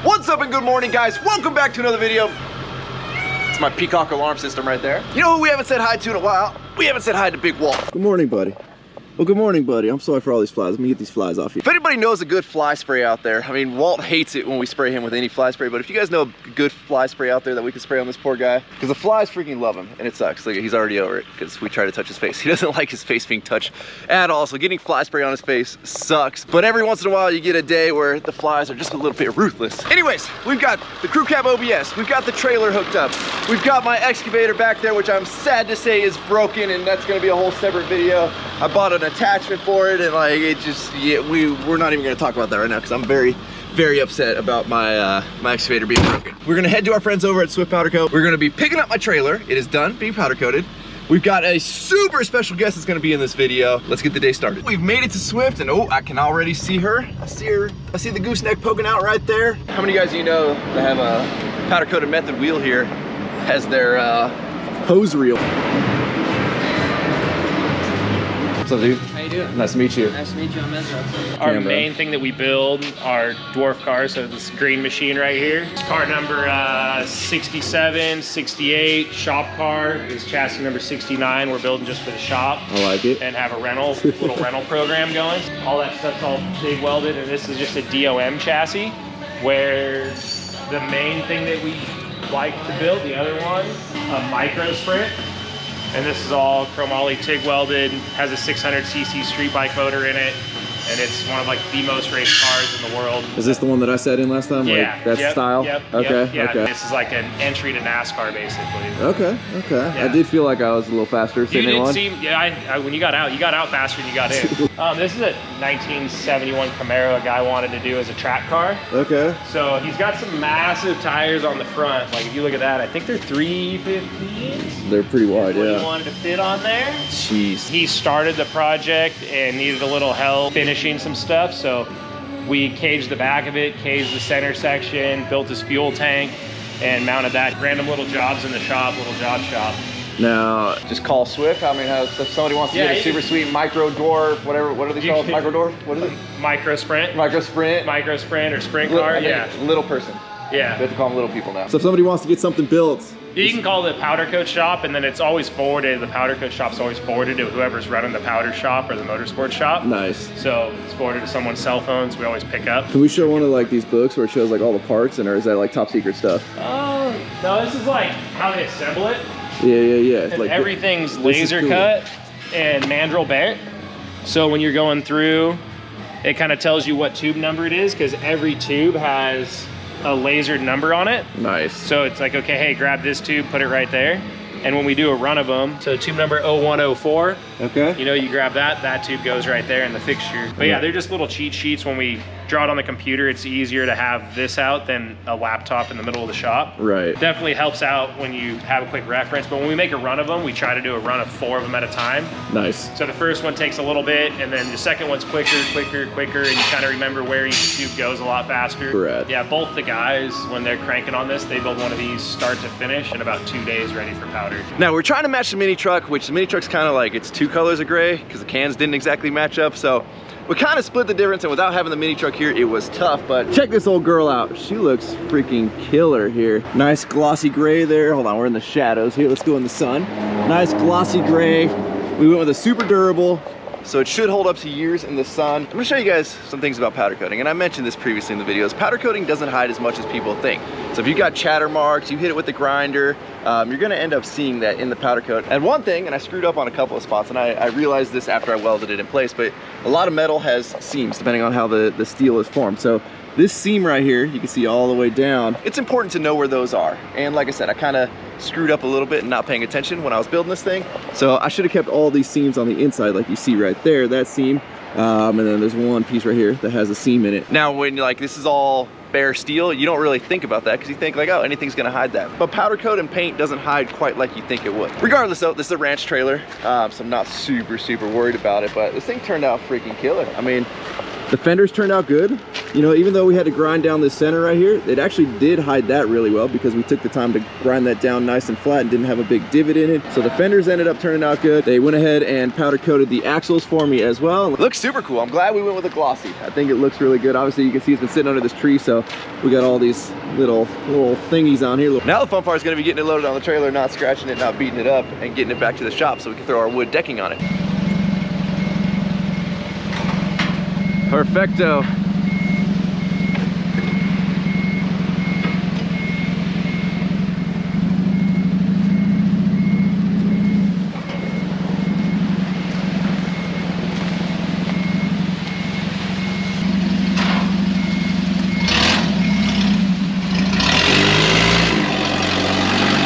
What's up and good morning, guys? Welcome back to another video. It's my peacock alarm system right there. You know who we haven't said hi to in a while? We haven't said hi to Big Walt. Good morning, buddy. Well, good morning, buddy. I'm sorry for all these flies. Let me get these flies off you. If anybody knows a good fly spray out there, I mean, Walt hates it when we spray him with any fly spray, but if you guys know a good fly spray out there that we can spray on this poor guy, because the flies freaking love him, and it sucks. Like, he's already over it, because we try to touch his face. He doesn't like his face being touched at all, so getting fly spray on his face sucks. But every once in a while, you get a day where the flies are just a little bit ruthless. Anyways, we've got the crew cab OBS, we've got the trailer hooked up, we've got my excavator back there, which I'm sad to say is broken, and that's gonna be a whole separate video. I bought an attachment for it, and like it just, yeah, we're not even gonna talk about that right now because I'm very upset about my my excavator being broken. We're gonna head to our friends over at Swift Powder Coat. We're gonna be picking up my trailer. It is done being powder coated. We've got a super special guest that's gonna be in this video. Let's get the day started. We've made it to Swift, and oh, I can already see her. I see her. I see the gooseneck poking out right there. How many of you guys know that have a powder coated method wheel here as their hose reel? What's up, dude? How you doing? Nice to meet you. Nice to meet you. I'm Ezra. Our main thing that we build are dwarf cars, so this green machine right here. It's car number 67, 68. Shop car is chassis number 69. We're building just for the shop. I like it. And have a little rental program going. All that stuff's all TIG welded, and this is just a DOM chassis, where the main thing that we like to build, the other one, a micro sprint. And this is all chromoly TIG welded, has a 600cc street bike motor in it, and it's one of like the most raced cars in the world. Is this the one that I sat in last time? Yeah. Like, that's style? Okay, Yeah, okay. this is like an entry to NASCAR, basically. Okay. Yeah. I did feel like I was a little faster sitting in one. When you got out faster than you got in. This is a 1971 Camaro a guy wanted to do as a track car. Okay. So he's got some massive tires on the front. Like if you look at that, I think they're 350s. They're pretty wide, What yeah. he wanted to fit on there. Jeez. He started the project and needed a little help finishing some stuff, so we caged the back of it, caged the center section, built his fuel tank, and mounted that. Random little jobs in the shop, little job shop. Now, Just call Swift. I mean, if somebody wants to get a super sweet micro dwarf, whatever, what are they called? Micro dwarf? What is it? Micro sprint. Micro sprint. Micro sprint or sprint car, yeah. Little person. We Yeah. have to call them little people now. so if somebody wants to get something built, You can call the powder coat shop, and then it's always forwarded. The powder coat shop's always forwarded to whoever's running the powder shop or the motorsport shop. nice. So it's forwarded to someone's cell phones. We always pick up. Can we show one of like these books where it shows like all the parts, and or is that like top secret stuff? Oh, no, this is like how they assemble it. Yeah. It's And like everything's this is laser cool. cut and mandrel bent. So when you're going through, it kind of tells you what tube number it is, because every tube has a lasered number on it. Nice. So it's like, okay, hey, grab this tube, put it right there. And when we do a run of them, so tube number 0104, Okay. you know, you grab that tube goes right there in the fixture. But yeah, they're just little cheat sheets. When we draw it on the computer, it's easier to have this out than a laptop in the middle of the shop. Right. Definitely helps out when you have a quick reference. But when we make a run of them, we try to do a run of 4 of them at a time. Nice. So the first one takes a little bit, and then the second one's quicker, and you kind of remember where each tube goes a lot faster. Correct. Yeah, both the guys, when they're cranking on this, they build one of these start to finish in about 2 days, ready for powder. Now we're trying to match the mini truck, which the mini truck's kind of like, it's 2 colors of gray because the cans didn't exactly match up. So we kind of split the difference, and without having the mini truck here, it was tough. But Check this old girl out. She looks freaking killer here. Nice glossy gray there. Hold on, we're in the shadows here. Let's go in the sun. Nice glossy gray. We went with a super durable, so it should hold up to years in the sun. I'm gonna show you guys some things about powder coating, and I mentioned this previously in the videos. Powder coating doesn't hide as much as people think. So if you got chatter marks, you hit it with the grinder, you're gonna end up seeing that in the powder coat. And one thing, and I screwed up on a couple of spots, and I realized this after I welded it in place, but a lot of metal has seams depending on how the steel is formed. So this seam right here, you can see all the way down. It's important to know where those are. And like I said, I kind of screwed up a little bit and not paying attention when I was building this thing. So I should have kept all these seams on the inside, like you see right there, that seam. And then there's one piece right here that has a seam in it. Now, when you're like, this is all bare steel, you don't really think about that because you think like, oh, anything's gonna hide that. But powder coat and paint doesn't hide quite like you think it would. Regardless though, this is a ranch trailer, so I'm not super worried about it, but this thing turned out freaking killer. I mean, The fenders turned out good. You know, even though we had to grind down this center right here, it actually did hide that really well because we took the time to grind that down nice and flat and didn't have a big divot in it. So the fenders ended up turning out good. They went ahead and powder coated the axles for me as well. Looks super cool. I'm glad we went with a glossy. I think it looks really good. Obviously you can see it's been sitting under this tree, so we got all these little thingies on here. Now the fun part is going to be getting it loaded on the trailer, not scratching it, not beating it up, and getting it back to the shop so we can throw our wood decking on it. Perfecto.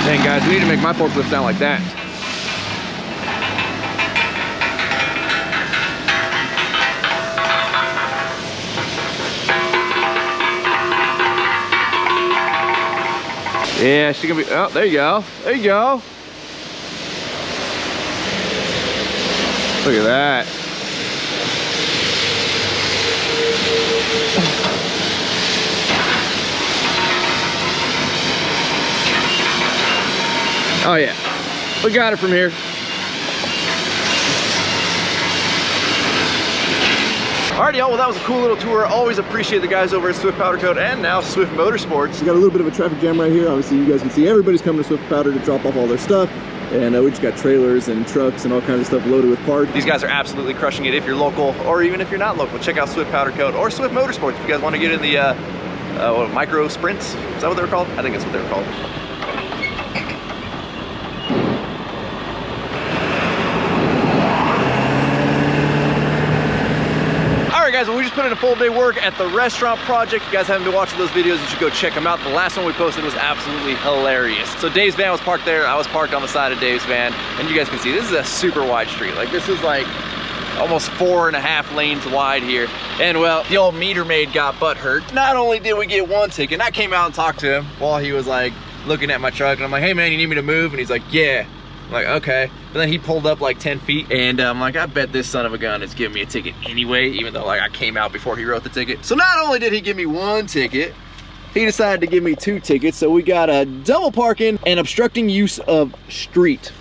Dang guys, we need to make my forklift sound like that. Yeah, she's gonna be, oh, there you go. There you go. Look at that. Oh yeah, we got it from here. Alrighty y'all, well that was a cool little tour. Always appreciate the guys over at Swift Powder Coat and now Swift Motorsports. We got a little bit of a traffic jam right here. Obviously you guys can see everybody's coming to Swift Powder to drop off all their stuff. And we just got trailers and trucks and all kinds of stuff loaded with parts. These guys are absolutely crushing it if you're local, or even if you're not local. Check out Swift Powder Coat or Swift Motorsports if you guys want to get in the micro sprints. Is that what they were called? I think that's what they were called. Guys, well, we just put in a full day work at the restaurant project. If you guys haven't been watching those videos, you should go check them out. The last one we posted was absolutely hilarious. So Dave's van was parked there. I was parked on the side of Dave's van, and you guys can see this is a super wide street. Like this is like almost 4.5 lanes wide here. And well, the old meter maid got butt hurt. Not only did we get one ticket, and I came out and talked to him while he was like looking at my truck, and I'm like, hey man, you need me to move? And he's like, yeah. I'm like, okay. But then he pulled up like 10 feet and I'm like, I bet this son of a gun is giving me a ticket anyway, even though like I came out before he wrote the ticket. So not only did he give me one ticket, he decided to give me 2 tickets. So we got a double parking and obstructing use of street.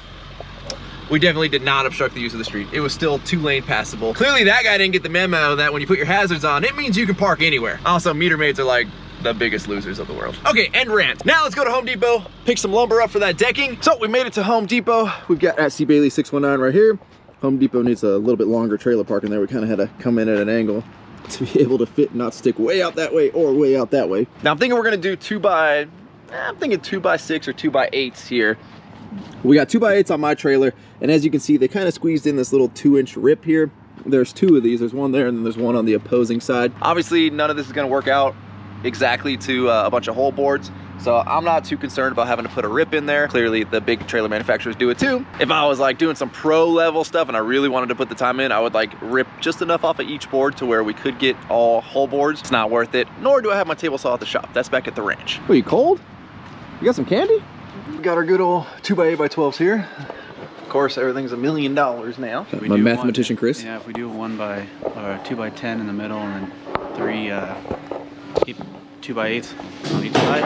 We definitely did not obstruct the use of the street. It was still 2-lane passable. Clearly that guy didn't get the memo that when you put your hazards on, it means you can park anywhere. Also, meter maids are like the biggest losers of the world. Okay, end rant. Now let's go to Home Depot, pick some lumber up for that decking. So we made it to Home Depot. We've got at C. Bailey 619 right here. Home Depot needs a little bit longer trailer park in there. We kind of had to come in at an angle to be able to fit and not stick way out that way or way out that way. Now I'm thinking we're gonna do 2x6 or 2x8s here. We got 2x8s on my trailer, and as you can see, they kind of squeezed in this little 2-inch rip here. There's 2 of these. There's one there and then there's one on the opposing side. Obviously none of this is gonna work out exactly to a bunch of hole boards, so I'm not too concerned about having to put a rip in there. Clearly the big trailer manufacturers do it too. If I was like doing some pro level stuff and I really wanted to put the time in, I would like rip just enough off of each board to where we could get all hole boards. It's not worth it, nor do I have my table saw at the shop. That's back at the ranch. Are you cold? You got some candy? We got our good old 2x8x12s here. Of course, everything's $1 million now. My mathematician, Chris. Yeah, if we do 2x10 in the middle and then 3 2x8s on each side,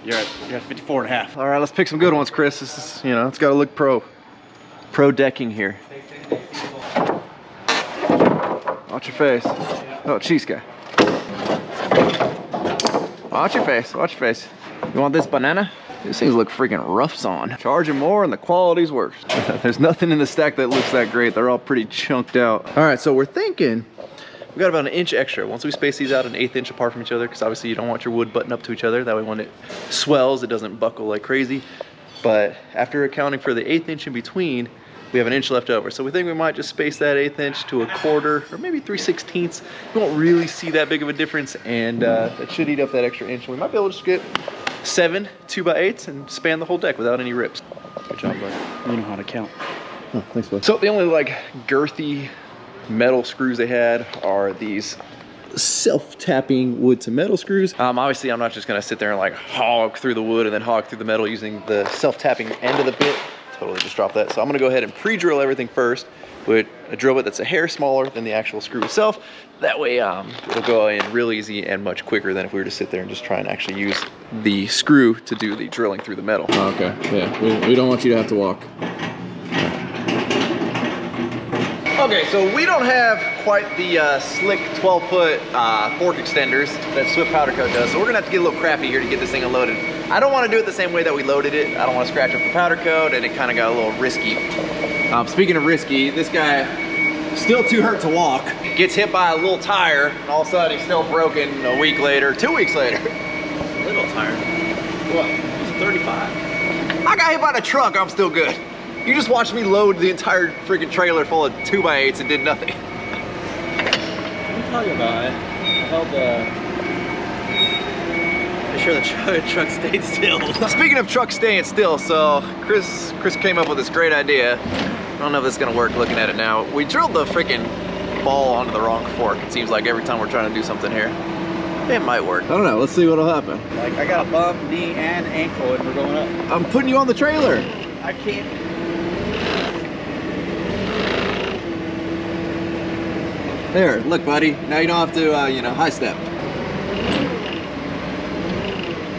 you're at 54.5. All right, let's pick some good ones, Chris. This is, you know, it's got to look pro decking here. Watch your face. Oh, cheese guy. Watch your face. Watch your face. You want this banana? These things look freaking rough sawn. Charging more and the quality's worse. There's nothing in the stack that looks that great. They're all pretty chunked out. All right, so we're thinking we got about 1 inch extra. Once we space these out 1/8 inch apart from each other, because obviously you don't want your wood button up to each other. That way when it swells, it doesn't buckle like crazy. But after accounting for the 1/8 inch in between, we have 1 inch left over. So we think we might just space that 1/8 inch to 1/4 or maybe 3/16. You won't really see that big of a difference, and that should eat up that extra inch. We might be able to just get 7 2x8s and span the whole deck without any rips. Good job, bud. You know how to count. Oh, thanks, bud. So the only like girthy metal screws they had are these Self-tapping wood to metal screws. Obviously I'm not just gonna sit there and like hog through the wood and then hog through the metal using the self-tapping end of the bit to totally just dropped that. So I'm gonna go ahead and pre-drill everything first with a drill bit that's a hair smaller than the actual screw itself. That way it'll go in real easy and much quicker than if we were to sit there and just try and actually use the screw to do the drilling through the metal. Oh, okay, yeah, we don't want you to have to walk. Okay, so we don't have quite the slick 12-foot fork extenders that Swift Powder Coat does, so we're gonna have to get a little crafty here to get this thing unloaded. I don't want to do it the same way that we loaded it. I don't want to scratch up the powder coat, and it kind of got a little risky. Speaking of risky, this guy still too hurt to walk. Gets hit by a little tire, and all of a sudden he's still broken a week later, 2 weeks later. A little tire. What? It's a 35. I got hit by the truck, I'm still good. You just watched me load the entire freaking trailer full of 2x8s and did nothing. What are you talking about? I held made sure the truck stayed still. Speaking of truck staying still, so Chris came up with this great idea. I don't know if this is gonna work looking at it now. We drilled the freaking ball onto the wrong fork. It seems like every time we're trying to do something here. It might work. I don't know, let's see what'll happen. Like, I got a bum, knee, and ankle, and we're going up. I'm putting you on the trailer. I can't. There, look buddy, now you don't have to, you know, high step.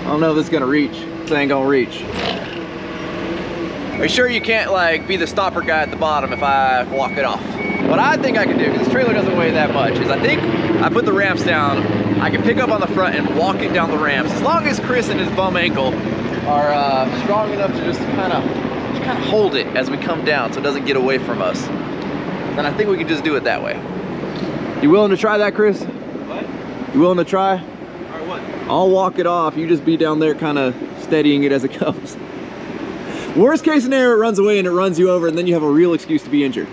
I don't know if this is gonna reach. This ain't gonna reach. Are you sure you can't like be the stopper guy at the bottom if I walk it off? What I think I can do, because this trailer doesn't weigh that much, is I think I put the ramps down, I can pick up on the front and walk it down the ramps. As long as Chris and his bum ankle are strong enough to just kind of hold it as we come down so it doesn't get away from us, then I think we can just do it that way. You willing to try that, Chris? What? You willing to try? Or what? I'll walk it off, you just be down there kind of steadying it as it comes. Worst case scenario, it runs away and it runs you over and then you have a real excuse to be injured.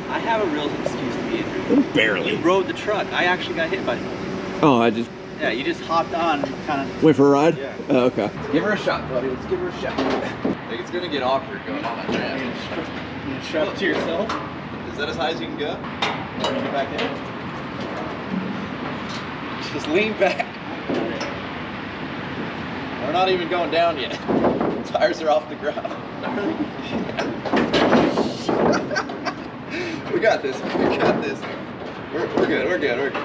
I have a real excuse to be injured. Barely. You rode the truck. I actually got hit by something. Oh, I just Yeah, you just hopped on and kind of... went for a ride? Yeah. Oh, okay. Give her a shot, buddy. Let's give her a shot. I think it's gonna get awkward going on that ramp. You shove it to yourself. Is that as high as you can go? Get back in. Just lean back. We're not even going down yet. The tires are off the ground. We got this. We got this. We're good. We're good. We're good.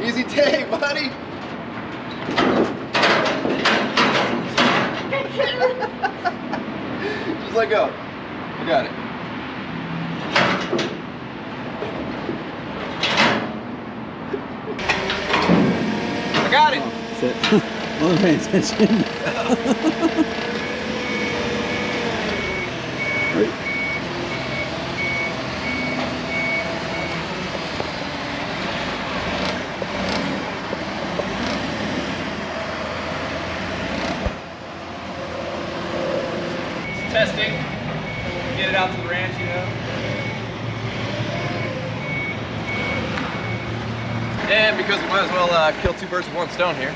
Easy take, buddy. Just let go. We got it. I got it. That's it. Wasn't paying attention. Testing. Get it out to the ranch, you know. And because we might as well kill two birds with one stone here.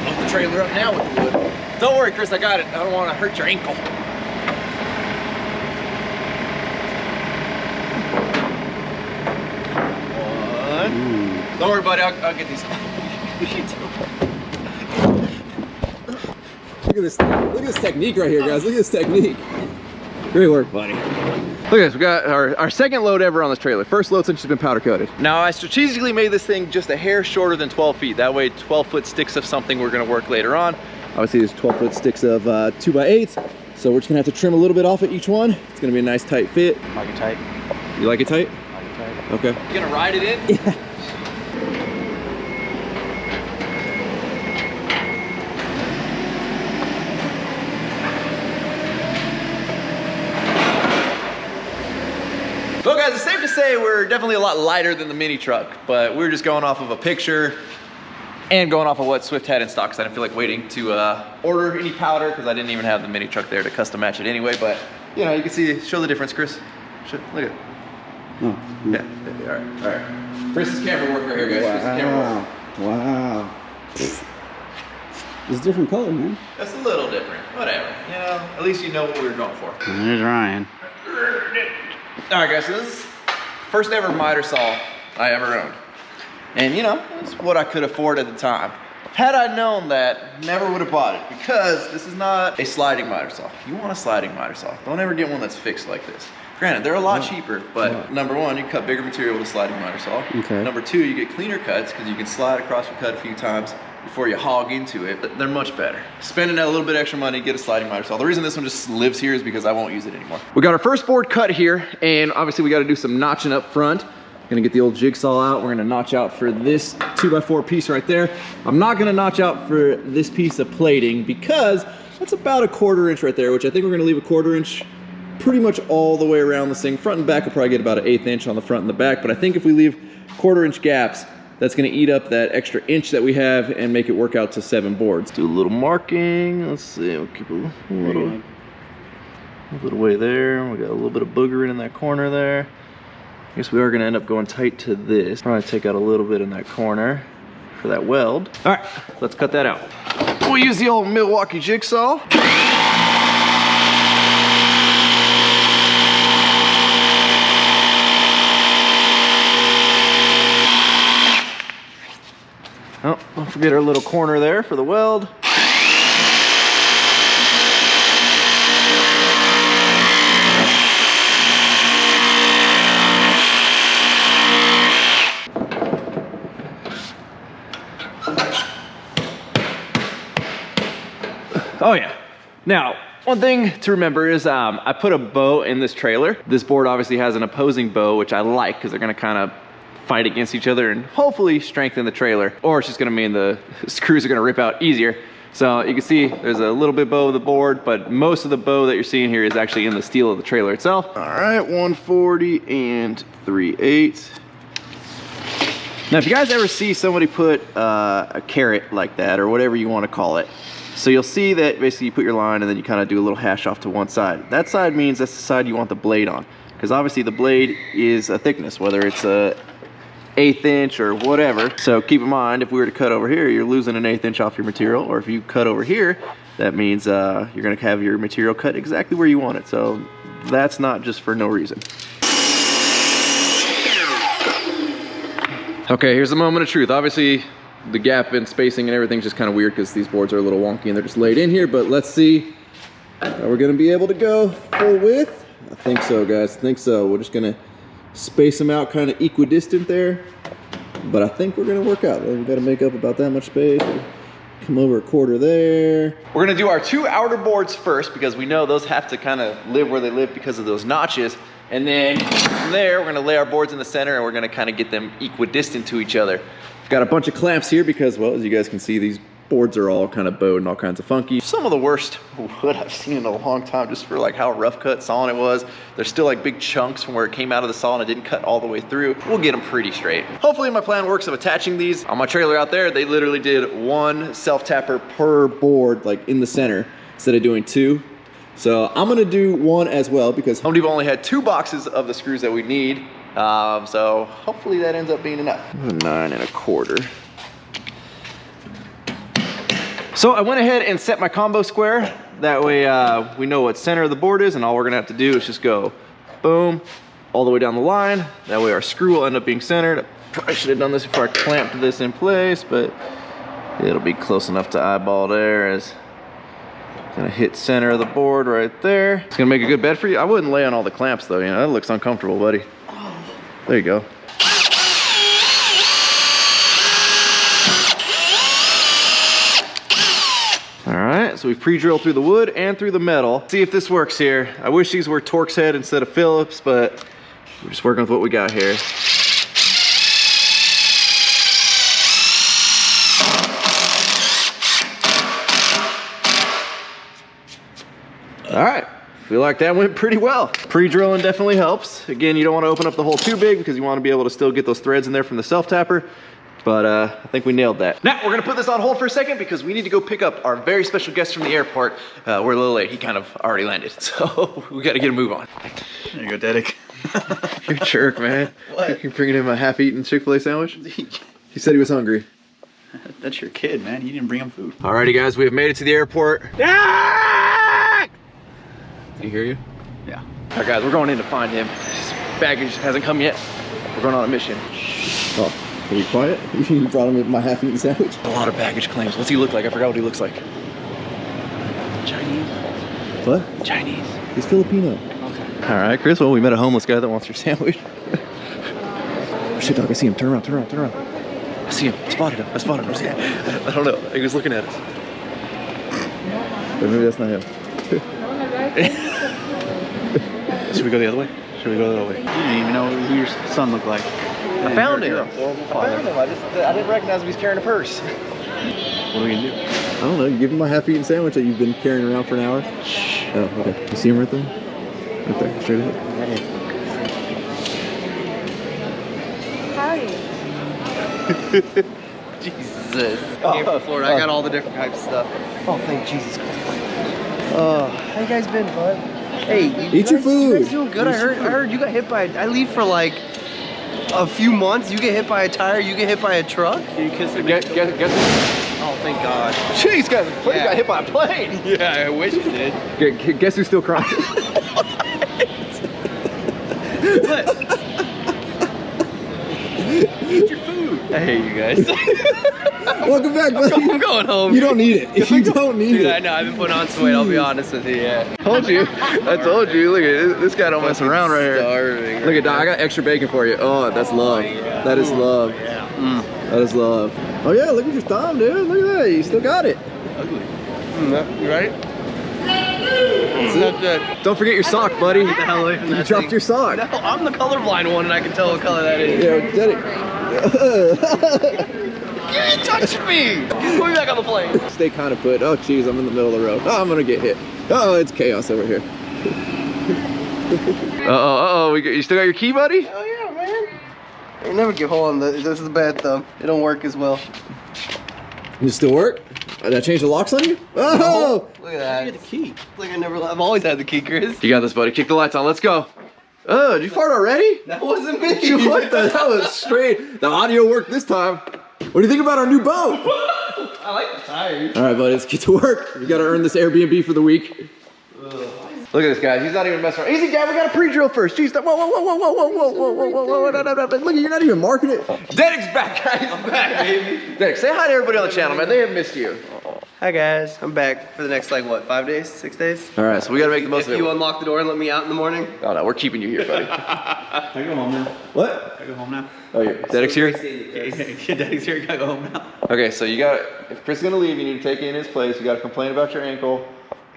Load the trailer up now with the wood. Don't worry, Chris, I got it. I don't want to hurt your ankle. One. Don't worry, buddy. I'll get these. Look at this technique right here, guys. Look at this technique. Great work, buddy. Look at this, we got our second load ever on this trailer. First load since she's been powder coated. Now I strategically made this thing just a hair shorter than 12 feet. That way 12-foot sticks of something we're gonna work later on. Obviously there's 12-foot sticks of 2x8s, so we're just gonna have to trim a little bit off at each one. It's gonna be a nice tight fit. Like it tight. You like it tight? Like it tight. Okay. You gonna ride it in? Yeah. So guys, it's safe to say we're definitely a lot lighter than the mini truck, but we're just going off of a picture and going off of what Swift had in stock, because I didn't feel like waiting to order any powder, because I didn't even have the mini truck there to custom match it anyway. But you know, you can see, show the difference, Chris. Look at it. Oh. Yeah, all right. Chris's camera work right here, guys. Chris's camera work. Wow. It's a different color, man. That's a little different, whatever. You know, at least you know what we were going for. There's Ryan. All right, guys, so this is first ever miter saw I ever owned. And you know, it's what I could afford at the time. Had I known that, never would have bought it, because this is not a sliding miter saw. If you want a sliding miter saw, don't ever get one that's fixed like this. Granted, they're a lot cheaper, but number one, you cut bigger material with a sliding miter saw. Okay. Number two, you get cleaner cuts because you can slide across your cut a few times before you hog into it, but they're much better. Spending a little bit extra money, get a sliding miter saw. The reason this one just lives here is because I won't use it anymore. We got our first board cut here, and obviously we got to do some notching up front. Gonna get the old jigsaw out. We're gonna notch out for this 2x4 piece right there. I'm not gonna notch out for this piece of plating because that's about a 1/4 inch right there, which I think we're gonna leave a 1/4 inch pretty much all the way around this thing. Front and back will probably get about an 1/8 inch on the front and the back, but I think if we leave 1/4 inch gaps, that's gonna eat up that extra inch that we have and make it work out to 7 boards. Do a little marking. Let's see, we'll keep a little way there. We got a little bit of boogering in that corner there. I guess we are gonna end up going tight to this. Probably take out a little bit in that corner for that weld. All right, let's cut that out. We'll use the old Milwaukee jigsaw. Oh, don't forget our little corner there for the weld. Oh yeah. Now, one thing to remember is I put a bow in this trailer. This board obviously has an opposing bow, which I like because they're gonna kind of fight against each other and hopefully strengthen the trailer, or it's just gonna mean the screws are gonna rip out easier. So you can see there's a little bit bow of the board, but most of the bow that you're seeing here is actually in the steel of the trailer itself. All right, 140 and 3/8. Now, if you guys ever see somebody put a carrot like that, or whatever you want to call it, so you'll see that basically you put your line and then you kind of do a little hash off to one side. That side means that's the side you want the blade on, because obviously the blade is a thickness, whether it's a 1/8 inch or whatever. So keep in mind, if we were to cut over here, you're losing an 1/8 inch off your material, or if you cut over here, that means you're gonna have your material cut exactly where you want it. So that's not just for no reason. Okay, here's the moment of truth. Obviously, the gap and spacing and everything's just kind of weird because these boards are a little wonky and they're just laid in here, but let's see. Are we gonna be able to go full width? I think so, guys, I think so. We're just gonna space them out kind of equidistant there, but I think we're gonna work out. We gotta make up about that much space. Come over a 1/4 there. We're gonna do our 2 outer boards first because we know those have to kind of live where they live because of those notches. And then from there, we're gonna lay our boards in the center and we're gonna kind of get them equidistant to each other. Got a bunch of clamps here because, well, as you guys can see, these boards are all kind of bowed and all kinds of funky. Some of the worst wood I've seen in a long time, just for like how rough cut sawing it was. There's still like big chunks from where it came out of the saw and it didn't cut all the way through. We'll get them pretty straight. Hopefully my plan works of attaching these. On my trailer out there, they literally did 1 self-tapper per board, like in the center, instead of doing 2. So I'm gonna do 1 as well because Home Depot only had 2 boxes of the screws that we need. So hopefully that ends up being enough. 9 1/4. So I went ahead and set my combo square. That way we know what center of the board is, and all we're gonna have to do is just go boom, all the way down the line. That way our screw will end up being centered. I probably should have done this before I clamped this in place, but it'll be close enough to eyeball there. As gonna hit center of the board right there. It's gonna make a good bed for you. I wouldn't lay on all the clamps though, you know, that looks uncomfortable, buddy. There you go. All right, so we've pre-drilled through the wood and through the metal. See if this works here. I wish these were Torx head instead of Phillips, but we're just working with what we got here. All right, feel like that went pretty well. Pre-drilling definitely helps. Again, you don't want to open up the hole too big because you want to be able to still get those threads in there from the self-tapper. But I think we nailed that. Now, we're gonna put this on hold for a second because we need to go pick up our very special guest from the airport. We're a little late, he kind of already landed. So we gotta get a move on. There you go, Dedic. You're a jerk, man. What? You're bringing him a half-eaten Chick-fil-A sandwich? He said he was hungry. That's your kid, man. You didn't bring him food. Alrighty, guys, we have made it to the airport. Ah! Did he hear you? Yeah. All right, guys, we're going in to find him. His baggage hasn't come yet. We're going on a mission. Oh, Are you quiet? You brought him my half-eaten sandwich? A lot of baggage claims. What's he look like? I forgot what he looks like. Chinese. What? Chinese. He's Filipino. Okay. All right, Chris. Well, we met a homeless guy that wants your sandwich. Oh, shit, dog. I see him. Turn around. Turn around. Turn around. I see him. I spotted him. I spotted him. I don't know. He was looking at us. But maybe that's not him. Should we go the other way? Should we go the other way? You didn't even know who your son looked like. I found him. You're a horrible I father. found him. I didn't recognize him. He's carrying a purse. What are we gonna do? I don't know. You give him my half-eaten sandwich that you've been carrying around for an hour? Oh, okay. You see him right there? Right there. Straight ahead. Jesus. Here for Florida. I got all the different types of stuff. Oh, thank Jesus. How you guys been, bud? Hey, Eat your You food. guys doing good? I heard you got hit by. I leave for like a few months. You get hit by a tire. You get hit by a truck. Can you kiss him? Guess Oh, thank God. Jeez, guys, you Yeah. got hit by a plane. Yeah, I wish you did. Guess who's still crying? Eat your food. Hey, you guys. Welcome back, buddy. I'm going home. You don't need it. You don't need Dude, it. I know. I've been putting on some weight. I'll be honest with you. Yeah. Told you. I told you. Look at this guy don't mess around right here. Starving. Look at Doc. I got extra bacon for you. Oh, that's love. That is love. That is love. Oh yeah, look at your thumb, dude. Look at that. You still got it. You right? Not good. Don't forget your sock, buddy. Get the hell away from You that dropped thing. your sock. No, I'm the colorblind one, and I can tell what color that is. Yeah, get it. You ain't touching me! Just put me back on the plane. Stay kind of put. Oh, jeez, I'm in the middle of the road. Oh, I'm gonna get hit. Oh, it's chaos over here. You still got your key, buddy? Oh yeah, man. You never get hold on this is the bad thumb. It don't work as well. Does it still work? Did I change the locks on you? Oh! Look at that. You had the key. Like I've always had the key, Chris. You got this, buddy. Kick the lights on. Let's go. Oh, did you fart already? That wasn't me. What the hell? That was straight. The audio worked this time. What do you think about our new boat? I like the tires. All right, buddy, let's get to work. We gotta earn this Airbnb for the week. Look at this guy. He's not even messing around. Easy, guy. We got to pre-drill first. Jeez. Whoa, whoa, whoa, whoa, whoa, whoa, whoa, whoa, whoa, whoa, whoa. Look, you're not even marking it. Dedek's back, guys. I'm back, baby. Dedek, say hi to everybody on the channel, man. They have missed you. Hi guys, I'm back for the next like what, 5 days, 6 days? All right, so we got to make the most If of it. you unlock the door and let me out in the morning. Oh, no, we're keeping you here, buddy. Can I go home now? What? Can I go home now? Oh, yeah. Dedek's here? Yeah, Daddy's here. Can I go home now? Okay, so you got, if Chris is going to leave, you need to take it in his place. You got to complain about your ankle.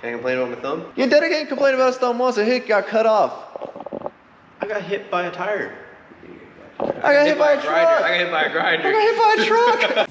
Can I complain about my thumb? Yeah, Dedek ain't complaining about his thumb once. A hit got cut off. I got hit by a tire. I got hit by a truck. I got hit by a grinder. I got hit by a truck.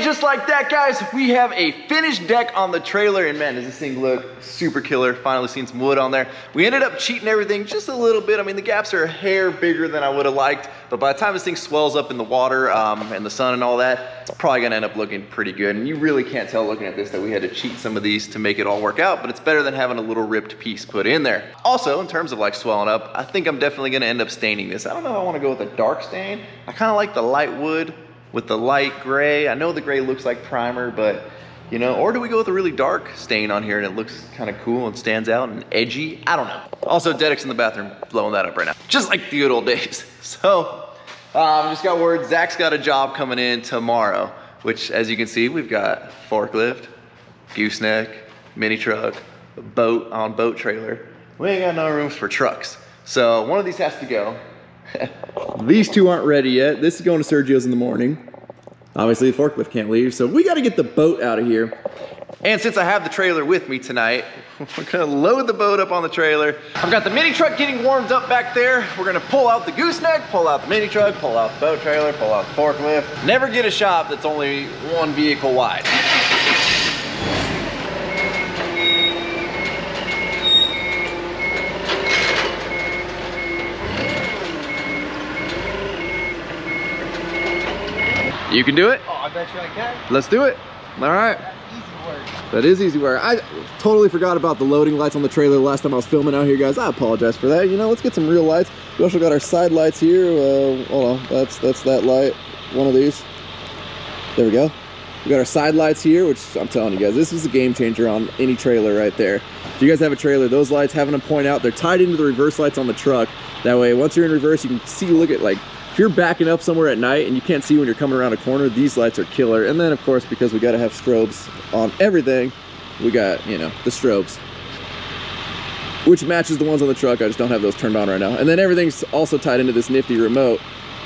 Just like that, guys, we have a finished deck on the trailer, and man, does this thing look super killer. Finally seen some wood on there. We ended up cheating everything just a little bit. I mean, the gaps are a hair bigger than I would have liked, but by the time this thing swells up in the water and the sun and all that, it's probably gonna end up looking pretty good. And you really can't tell looking at this that we had to cheat some of these to make it all work out, but it's better than having a little ripped piece put in there. Also, in terms of like swelling up, I think I'm definitely gonna end up staining this. I don't know if I wanna go with a dark stain. I kinda like the light wood with the light gray. I know the gray looks like primer, but you know, or do we go with a really dark stain on here and it looks kind of cool and stands out and edgy? I don't know. Also, Dedek's in the bathroom blowing that up right now, just like the good old days. So, just got word, Zach's got a job coming in tomorrow, which as you can see, we've got forklift, gooseneck, mini truck, a boat on boat trailer. We ain't got no rooms for trucks. So one of these has to go. These two aren't ready yet. This is going to Sergio's in the morning. Obviously the forklift can't leave, so we gotta get the boat out of here. And since I have the trailer with me tonight, we're gonna load the boat up on the trailer. I've got the mini truck getting warmed up back there. We're gonna pull out the gooseneck, pull out the mini truck, pull out the boat trailer, pull out the forklift. Never get a shop that's only one vehicle wide. You can do it? Oh, I bet you I can. Let's do it. All right. Easy work. That is easy work. I totally forgot about the loading lights on the trailer the last time I was filming out here, guys. I apologize for that. You know, let's get some real lights. We also got our side lights here. Hold on, that's that light. One of these. There we go. We got our side lights here, which I'm telling you guys, this is a game changer on any trailer right there. If you guys have a trailer, those lights, having them point out, they're tied into the reverse lights on the truck. That way, once you're in reverse, you can see, look at, like, if you're backing up somewhere at night and you can't see when you're coming around a corner, these lights are killer. And then, of course, because we got to have strobes on everything, we got, you know, the strobes, which matches the ones on the truck. I just don't have those turned on right now. And then everything's also tied into this nifty remote.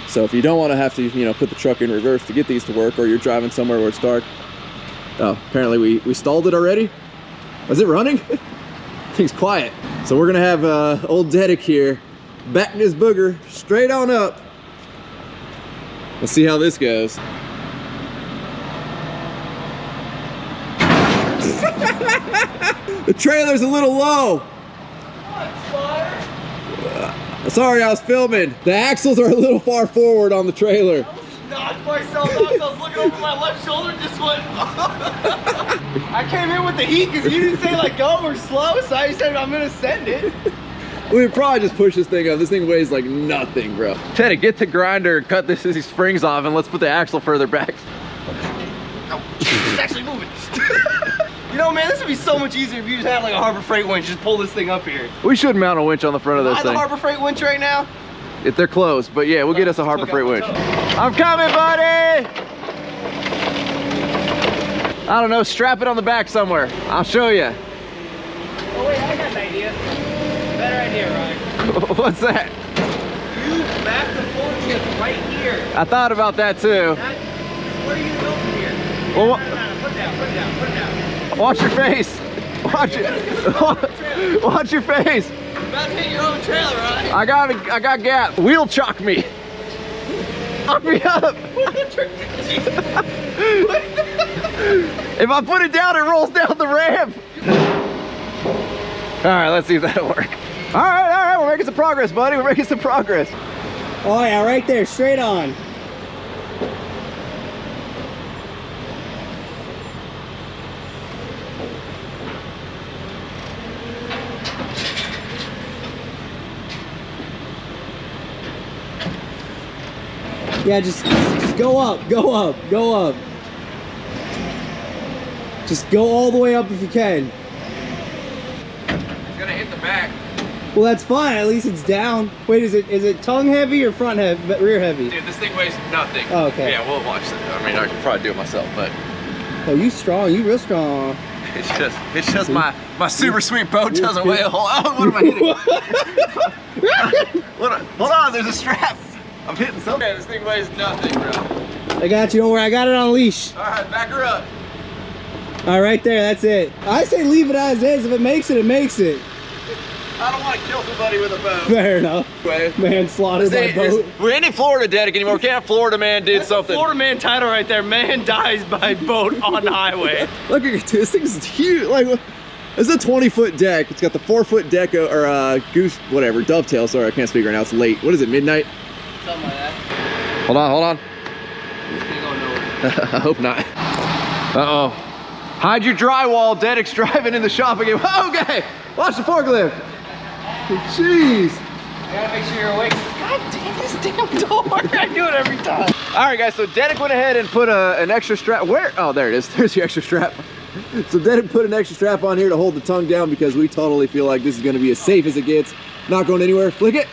So if you don't want to have to, you know, put the truck in reverse to get these to work, or you're driving somewhere where it's dark. Oh, apparently we stalled it already. Is it running? Thing's quiet. So we're gonna have old Dedic here backing his booger straight on up. Let's see how this goes. The trailer's a little low. Sorry, I was filming. The axles are a little far forward on the trailer. Knocked myself out. I was looking over my left shoulder, just went. I came in with the heat because you didn't say like go or slow, so I said I'm gonna send it. We would probably just push this thing up. This thing weighs like nothing, bro. Teddy, get the grinder, cut these springs off, and let's put the axle further back. Oh, it's actually moving. You know, man, this would be so much easier if you just had like a Harbor Freight winch. Just pull this thing up here. We should mount a winch on the front of this I have thing. the Harbor Freight winch right now. If they're closed, but yeah, we'll get us a Harbor Freight winch. I'm coming, buddy! I don't know, strap it on the back somewhere. I'll show you. Oh wait, I got an idea. Better idea, Ryan. What's that? You back the forklift right here. I thought about that too. Where are you gonna go from here? Well, Put it down, put it down, put it down. watch your face. Watch it. Watch your face. You're about to hit your own trailer, Ryan. I got gap. Wheel chock me. Lock me up. If I put it down, it rolls down the ramp. All right, let's see if that'll work. All right, we're making some progress, buddy. We're making some progress. Oh yeah, right there, straight on. Yeah, just go up, go up, go up. Just go all the way up if you can. It's gonna hit the back. Well, that's fine. At least it's down. Wait, is it tongue heavy or front heavy, rear heavy? Dude, this thing weighs nothing. Oh, okay. Yeah, we'll watch it. I mean, I could probably do it myself, but Oh, you strong. You real strong. it's just my super sweet boat doesn't weigh a whole. Oh, what am I hitting? Hold on, there's a strap. I'm hitting something. Yeah, this thing weighs nothing, bro. I got you. Don't worry. I got it on leash. All right, back her up. All right, right there. That's it. I say leave it as is. If it makes it, it makes it. I don't want to kill somebody with a boat. Fair enough. Man slaughtered by boat. We ain't in Florida, Dedic, anymore. We can't have Florida man did something. Florida man title right there. Man dies by boat on highway. Look at this thing is huge. Like, it's a 20-foot deck. It's got the 4-foot deck or goose, whatever, dovetail. Sorry, I can't speak right now. It's late. What is it? Midnight? Something like that. Hold on. This thing going nowhere. I hope not. Uh-oh. Hide your drywall. Dedic's driving in the shop again. Okay, watch the forklift. Jeez. I gotta make sure you're awake. God damn this damn door. I do it every time. All right, guys, so Dedic went ahead and put an extra strap. Where? Oh, there it is. There's the extra strap. So Dedic put an extra strap on here to hold the tongue down because we totally feel like this is going to be as safe as it gets. Not going anywhere. Flick it.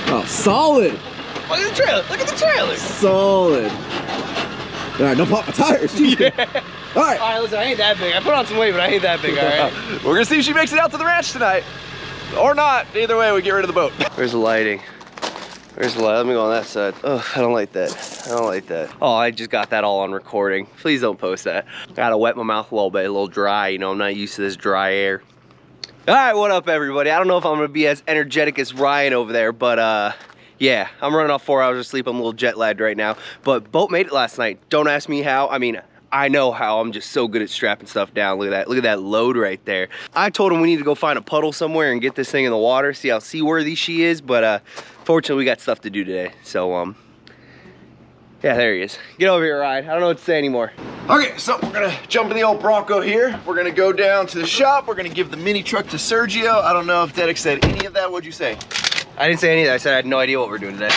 Oh, solid. Look at the trailer. Look at the trailer. Solid. All right, don't pop my tires. Jeez. Yeah. All right. All right, listen, I ain't that big. I put on some weight, but I ain't that big, all right? We're gonna see if she makes it out to the ranch tonight. Or not. Either way, we get rid of the boat. Where's the lighting? Where's the light? Let me go on that side. Oh, I don't like that. I don't like that. Oh, I just got that all on recording. Please don't post that. Gotta wet my mouth a little bit, a little dry. You know, I'm not used to this dry air. All right, what up, everybody? I don't know if I'm gonna be as energetic as Ryan over there, but yeah, I'm running off 4 hours of sleep. I'm a little jet lagged right now, but boat made it last night. Don't ask me how. I mean, I know how. I'm just so good at strapping stuff down. Look at that. Look at that load right there. I told him we need to go find a puddle somewhere and get this thing in the water, see how seaworthy she is, but fortunately we got stuff to do today. So yeah, there he is. Get over here, Ryan. I don't know what to say anymore. Okay, so we're gonna jump in the old Bronco here. We're gonna go down to the shop. We're gonna give the mini truck to Sergio. I don't know if Derek said any of that. What'd you say? I didn't say any of that. I said I had no idea what we're doing today.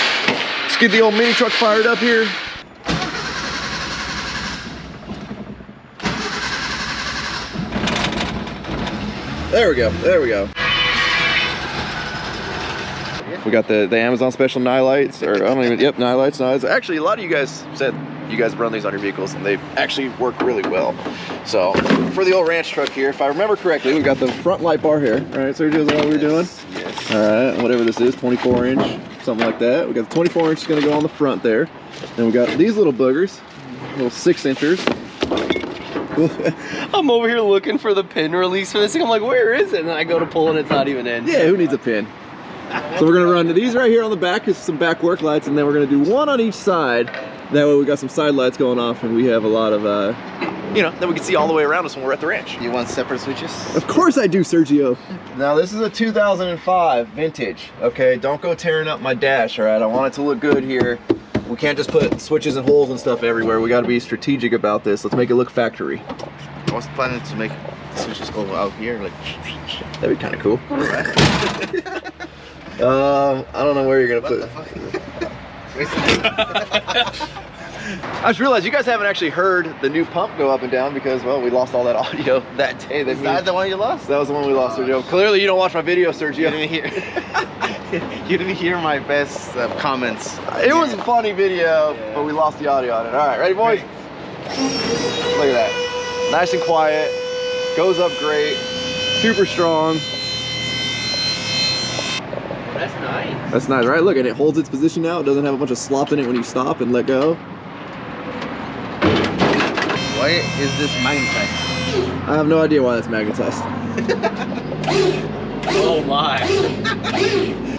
Let's get the old mini truck fired up here. There we go, there we go. We got the Amazon special nightlights, or I don't even, yep, nightlights. Actually, a lot of you guys said you guys run these on your vehicles and they actually work really well. So, for the old ranch truck here, if I remember correctly, we got the front light bar here, right? So here's what we're doing. Yes. All right, whatever this is, 24 inch, something like that. We got the 24 inch gonna go on the front there. Then we got these little boogers, little 6 inchers. I'm over here looking for the pin release for this thing. I'm like, where is it? And then I go to pull and it's not even in. Yeah, who needs a pin? So we're gonna run these right here on the back is some back work lights, and then we're gonna do one on each side. That way we got some side lights going off, and we have a lot of, You know, then we can see all the way around us when we're at the ranch. You want separate switches? Of course I do, Sergio. Now this is a 2005 vintage. Okay, don't go tearing up my dash. All right, I want it to look good here. We can't just put switches and holes and stuff everywhere. We got to be strategic about this. Let's make it look factory. I was planning to make the switches go out here, like. That'd be kind of cool. I don't know where you're gonna put. I just realized you guys haven't actually heard the new pump go up and down because, well, we lost all that audio that day. Is that the one you lost? That was the one we lost, Sergio. Clearly you don't watch my video, Sergio. You didn't hear. You didn't hear my best comments. It was a funny video, but we lost the audio on it. All right, ready, boys? Look at that. Nice and quiet. Goes up great. Super strong. That's nice. That's nice, right? Look, and it holds its position now. It doesn't have a bunch of slop in it when you stop and let go. Why is this magnetized? I have no idea why that's magnetized. Oh my.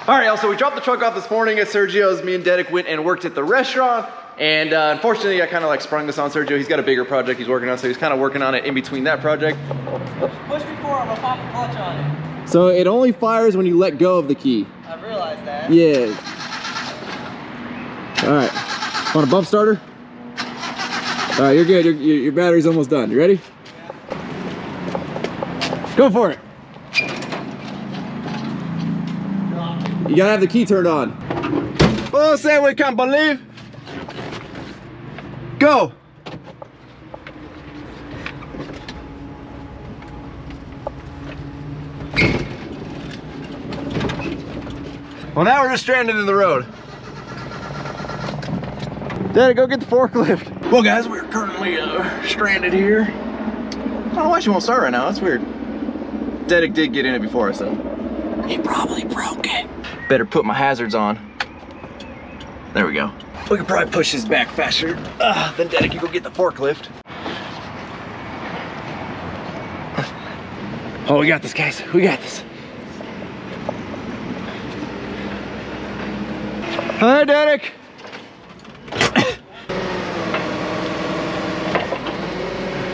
All right, y'all, so we dropped the truck off this morning at Sergio's. Me and Dedek went and worked at the restaurant. And unfortunately, I kind of like sprung this on Sergio. He's got a bigger project he's working on, so he's kind of working on it in between that project. Push me forward, I'm gonna pop the clutch on it. So it only fires when you let go of the key. I've realized that. Yeah. All right. Want a bump starter? All right, you're good. Your battery's almost done. You ready? Yeah. Go for it. You gotta have the key turned on. Oh, say we can't believe. Go. Well, now we're just stranded in the road. Daddy, go get the forklift. Well, guys, we're currently stranded here. I don't know why she won't start right now. That's weird. Dedek did get in it before us, though. He probably broke it. Better put my hazards on. There we go. We could probably push this back faster. Then Dedek can go get the forklift. Oh, we got this, guys. We got this. Hi, Dedek.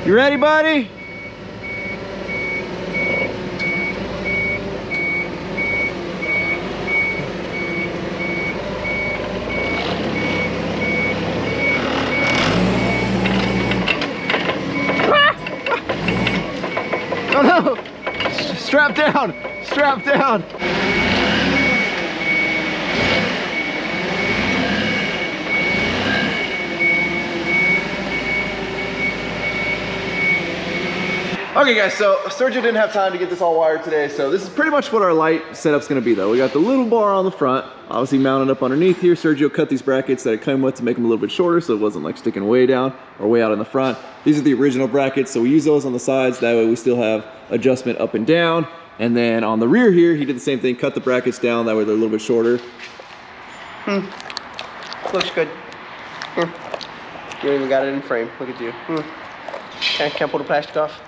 You ready, buddy? Oh no! Strap down! Strap down! Okay guys, so Sergio didn't have time to get this all wired today, so this is pretty much what our light setup's gonna be though. We got the little bar on the front, obviously mounted up underneath here. Sergio cut these brackets that it came with to make them a little bit shorter so it wasn't like sticking way down or way out in the front. These are the original brackets, so we use those on the sides, that way we still have adjustment up and down. And then on the rear here, he did the same thing, cut the brackets down, that way they're a little bit shorter. Looks good. You don't even got it in frame. Look at you. Can't pull the plastic off.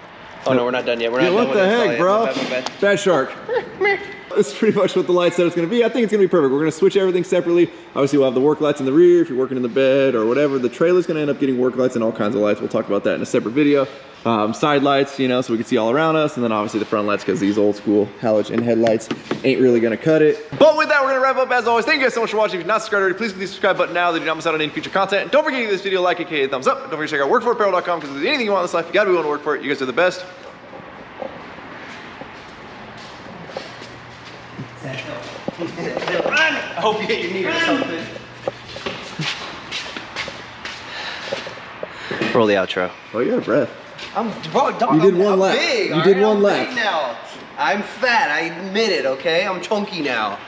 Oh no, we're not done yet. We're not done What with the this. heck, bro? My bad. Fat shark. That's pretty much what the light setup's gonna be. I think it's gonna be perfect. We're gonna switch everything separately. Obviously, we'll have the work lights in the rear if you're working in the bed or whatever. The trailer's gonna end up getting work lights and all kinds of lights. We'll talk about that in a separate video. Side lights, you know, so we can see all around us, and then obviously the front lights, because these old school halogen headlights ain't really gonna cut it. But with that, we're gonna wrap up as always. Thank you guys so much for watching. If you're not subscribed already, please click the subscribe button now so you don't miss out on any future content. And don't forget to give this video a like, aka a thumbs up. Don't forget to check out workforapparel.com, because if there's anything you want in this life, you gotta be willing to work for it. You guys are the best. Run! I hope you hit your knee or something. Roll the outro. Oh, you're out of breath. You did one lap. Big, You did one lap. Big now. I'm fat. I admit it. Okay, I'm chunky now.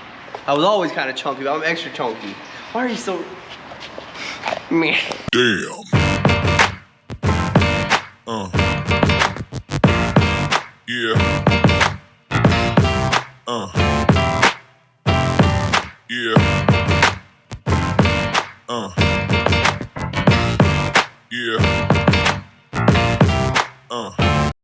I was always kind of chunky, but I'm extra chunky. Why are you so? Meh. Damn. Yeah.